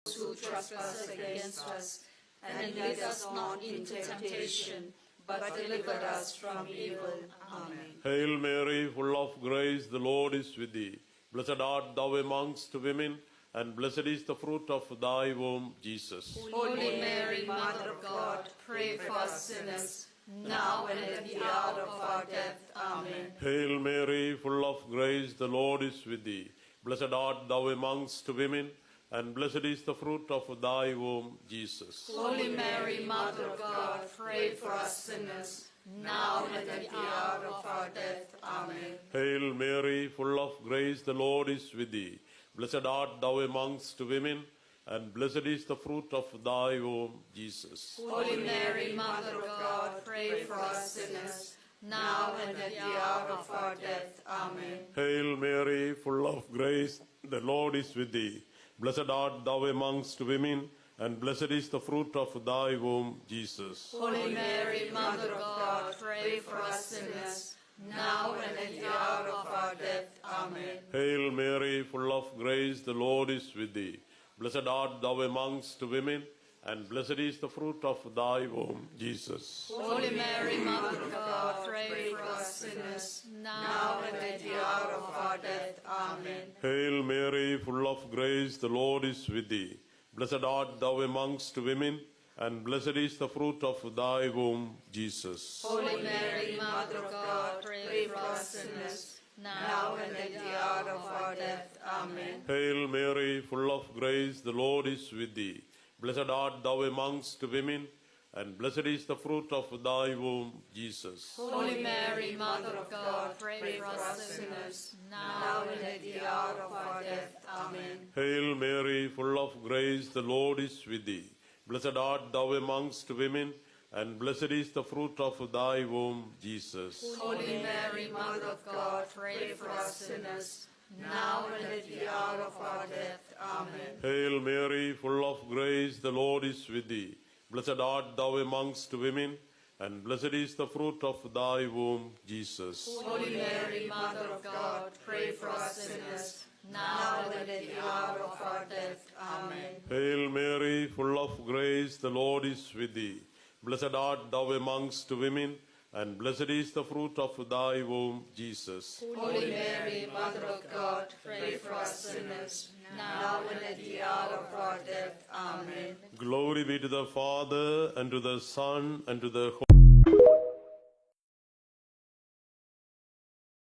who trespass against us, and lead us not into temptation, but deliver us from evil. Amen. Hail Mary, full of grace, the Lord is with thee. Blessed art thou amongst women, and blessed is the fruit of thy womb, Jesus. Holy Mary, Mother of God, pray for us sinners, now and at the hour of our death. Amen. Hail Mary, full of grace, the Lord is with thee. Blessed art thou amongst women, and blessed is the fruit of thy womb, Jesus. Holy Mary, Mother of God, pray for us sinners, now and at the hour of our death. Amen. Hail Mary, full of grace, the Lord is with thee. Blessed art thou amongst women, and blessed is the fruit of thy womb, Jesus. Holy Mary, Mother of God, pray for us sinners, now and at the hour of our death. Amen. Hail Mary, full of grace, the Lord is with thee. Blessed art thou amongst women, and blessed is the fruit of thy womb, Jesus. Holy Mary, Mother of God, pray for us sinners, now and at the hour of our death. Amen. Hail Mary, full of grace, the Lord is with thee. Blessed art thou amongst women, and blessed is the fruit of thy womb, Jesus. Holy Mary, Mother of God, pray for us sinners, now and at the hour of our death. Amen. Hail Mary, full of grace, the Lord is with thee. Blessed art thou amongst women, and blessed is the fruit of thy womb, Jesus. Holy Mary, Mother of God, pray for us sinners, now and at the hour of our death. Amen. Hail Mary, full of grace, the Lord is with thee. Blessed art thou amongst women, and blessed is the fruit of thy womb, Jesus. Holy Mary, Mother of God, pray for us sinners, now and at the hour of our death. Amen. Hail Mary, full of grace, the Lord is with thee. Blessed art thou amongst women, and blessed is the fruit of thy womb, Jesus. Holy Mary, Mother of God, pray for us sinners, now and at the hour of our death. Amen. Hail Mary, full of grace, the Lord is with thee. Blessed art thou amongst women, and blessed is the fruit of thy womb, Jesus. Holy Mary, Mother of God, pray for us sinners, now and at the hour of our death. Amen. Hail Mary, full of grace, the Lord is with thee. Blessed art thou amongst women, and blessed is the fruit of thy womb, Jesus. Holy Mary, Mother of God, pray for us sinners, now and at the hour of our death. Amen. Glory be to the Father, and to the Son, and to the Holy